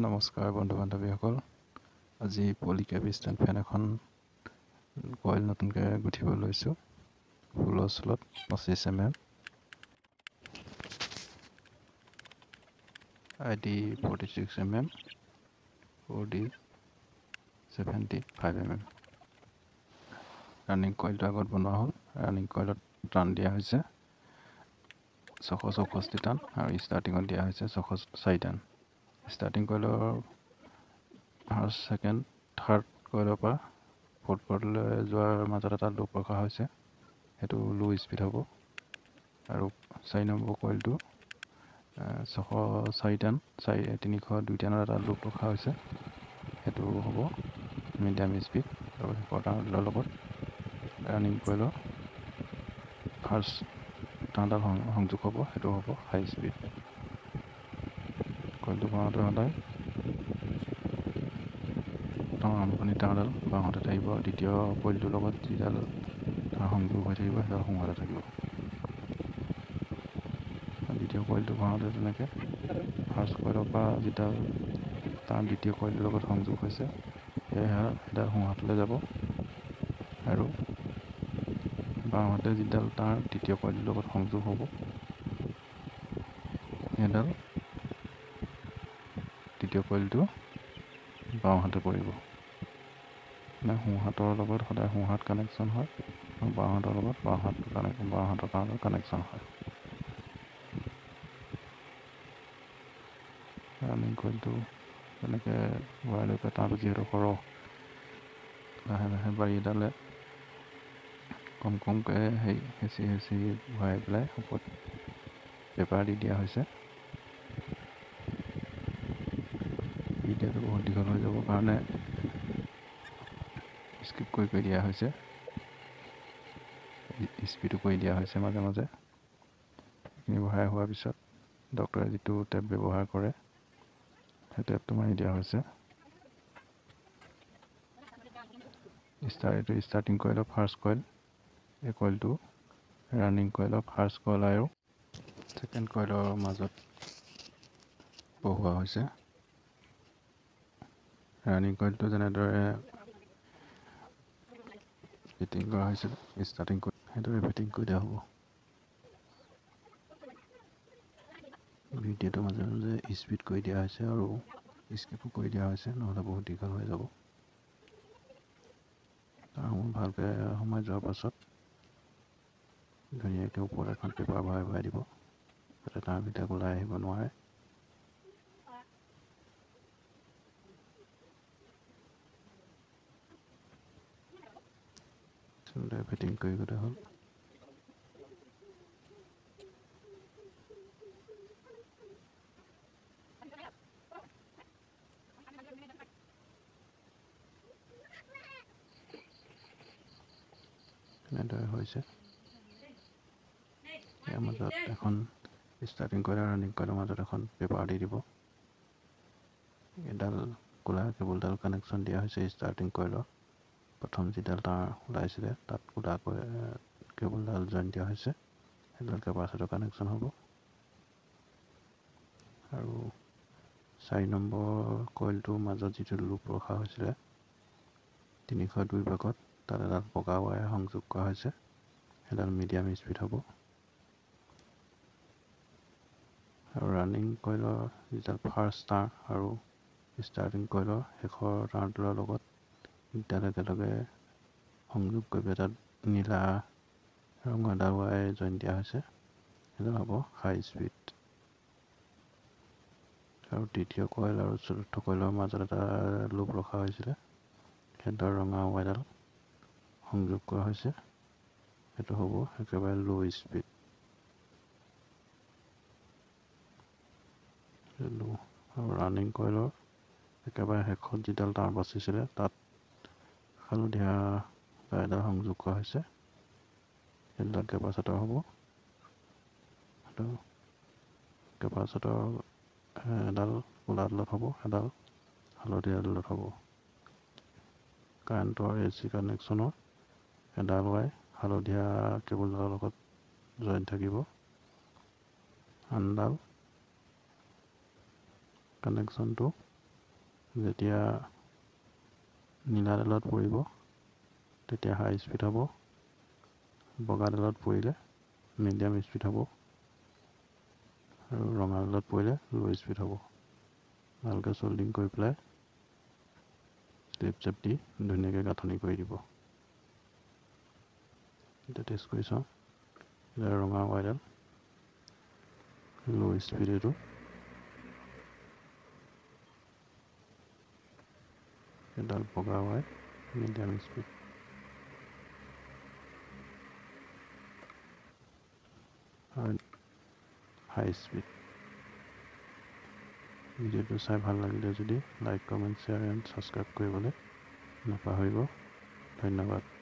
নমস্কাৰ বন্ধু বান্ধৱীসকল। আজি পলিকেপ ষ্টেণ্ড ফেন এখন কইল নতুনকৈ গুঠিব লৈছোঁ। 16 slot 25 mm, ID 46 mm, 4D 75 mm। Running কইলটো আগত বনোৱা হ'ল। ৰানিং কইলত টান দিয়া হৈছে 664 টান আৰু ষ্টাৰ্টিঙত দিয়া হৈছে 604 টান। ষ্টাৰ্টিং কইলৰ ফাৰ্ষ্ট, ছেকেণ্ড, থাৰ্ড কইলৰ পৰা ফ'ৰ্থ কইললৈ যোৱাৰ মাজত এটা লুপ ৰখা হৈছে, সেইটো ল' স্পীড হ'ব। আৰু 4 নম্বৰ কইলটো 604 টান 302 টানৰ এটা লুপ ৰখা হৈছে, সেইটো হ'ব মিডিয়াম স্পীড। আৰু শেষৰ টানৰ লগত ৰানিং কইলৰ ফাৰ্ষ্ট টানডাল সংযোগ হ'ব, সেইটো হ'ব হাই স্পীড। কইলটো ভৰাওঁতে সদায় আৰম্ভণি তাঁৰডাল বাওঁহাতে থাকিব, দ্বিতীয় কইলটোৰ লগত যিডাল তাঁৰ সংযোগ হৈ থাকিব সেইডাল সোঁহাতে থাকিব। দ্বিতীয় কইলটো ভৰাওঁতে তেনেকৈ ফাৰ্ষ্ট কইলৰ পৰা যিডাল তাঁৰ দ্বিতীয় কইলটোৰ লগত সংযোগ হৈছে সেইডাল সোঁহাতলৈ যাব, আৰু বাওঁহাতে যিডাল তাঁৰ তৃতীয় কইলটোৰ লগত সংযোগ হ'ব সেইডাল তৃতীয় কইলটো বাওঁহাতে পৰিব। মানে সোঁহাতৰ লগত সদায় সোঁহাত কানেকশ্যন হয় আৰু বাওঁহাতৰ লগত বাওঁহাতৰ তাঁৰৰ কানেকশ্যন হয়। ৰানিং কইলটো তেনেকৈ ভৰাই লৈ পেলাই তাঁৰটো যিহেতু সৰহ, লাহে লাহে বাৰীডালে কম কমকৈ হেঁচি ভৰাই পেলাই ওপৰত পেপাৰ দি দিয়া হৈছে। ভিডিঅ'টো বহুত দীঘল হৈ যাবৰ কাৰণে স্কিপ কৰি দিয়া হৈছে, স্পীডো কৰি দিয়া হৈছে মাজে মাজে। এইখিনি ভৰাই হোৱাৰ পিছত ডক্টৰে যিটো টেপ ব্যৱহাৰ কৰে সেই টেপটো মাৰি দিয়া হৈছে। এইটো ষ্টাৰ্টিং কইলৰ ফাৰ্ষ্ট কইল, এই কইলটো ৰানিং কইলৰ ফাৰ্ষ্ট কইল আৰু ছেকেণ্ড কইলৰ মাজত বহুৱা হৈছে। ৰানিং কইলটো যেনেদৰে ফিটিং কৰা হৈছিল ষ্টাৰ্টিং কইল সেইদৰে ফিটিং কৰি দিয়া হ'ব। ভিডিঅ'টো মাজে মাজে স্পীড কৰি দিয়া হৈছে আৰু স্কিপো কৰি দিয়া হৈছে, নহ'লে বহুত দীঘল হৈ যাব। তাৰসমূহ ভালকৈ সোমাই যোৱাৰ পাছত ধুনীয়াকৈ ওপৰত এখন পেপাৰ ভৰাই দিব, যাতে তাঁৰবিলাক ওলাই আহিব নোৱাৰে। ফিটিং কৰি গ'লে হ'ল। এনেদৰে হৈছে। ইয়াৰ মাজত এখন ষ্টাৰ্টিং কইল আৰু ৰানিং কইলৰ মাজত এখন পেপাৰ দি দিব। এডাল ক'লা কেবুলডাল কানেকশ্যন দিয়া হৈছে ষ্টাৰ্টিং কইলৰ। প্ৰথম যিডাল তাঁৰ ওলাইছিলে তাত ক'লা কেবুলডাল জইন দিয়া হৈছে, সেইডাল কেপাচিটৰ কানেকশ্যন হ'ব। আৰু 4 নম্বৰ কইলটোৰ মাজত যিটো লুপ ৰখা হৈছিলে 302 ভাগত, তাত এডাল বগা ৱায়াৰ সংযোগ কৰা হৈছে, সেইডাল মিডিয়াম স্পীড হ'ব। আৰু ৰানিং কইলৰ যিডাল ফাৰ্ষ্ট তাঁৰ আৰু ষ্টাৰ্টিং কইলৰ শেষৰ তাঁৰটোৰ লগত দুডাল একেলগে সংযোগ কৰি পেলাই তাত নীলা ৰঙৰ এডাল ৱায়াৰ জইন দিয়া হৈছে, সেইডাল হ'ব হাই স্পীড। আৰু তৃতীয় কইল আৰু চতুৰ্থ কইলৰ মাজত এটা লুপ ৰখা হৈছিলে, সেইডাল ৰঙা ৱায়াৰডাল সংযোগ কৰা হৈছে, সেইটো হ'ব একেবাৰে ল' স্পীড। আৰু ৰানিং কইলৰ একেবাৰে শেষত যিডাল তাঁৰ বাচিছিলে তাত হালধীয়া এডাল সংযোগ কৰা হৈছে, সেইডাল কেপাচিটৰ হ'ব। সেইটো কেপাচিটৰ এডাল ক'লা ডালত হ'ব, এডাল হালধীয়া ডালত হ'ব। কাৰেণ্টৰ AC কানেকশ্যনৰ এডাল ৱাই হালধীয়া কেবুলডালৰ লগত জইন থাকিব, আনডাল কানেকশ্যনটো যেতিয়া নীলাডালত পৰিব তেতিয়া হাই স্পীড হ'ব, বগাডালত পৰিলে মিডিয়াম স্পীড হ'ব আৰু ৰঙাডালত পৰিলে ল' স্পীড হ'ব। ভালকৈ চল্ডিং কৰি পেলাই ক্লিপ চেপ দি ধুনীয়াকৈ গাঁথনি কৰি দিব। এতিয়া টেষ্ট কৰি চাওঁ। এতিয়া ৰঙা ৱাইৰডাল ল' স্পীড, এইটো এডাল বগা ৱাই মিডিয়াম স্পীড। হাই স্পীড। ভিডিঅ'টো চাই ভাল লাগিলে যদি like, comment, share and subscribe কৰিবলৈ নাপাহৰিব। ধন্যবাদ।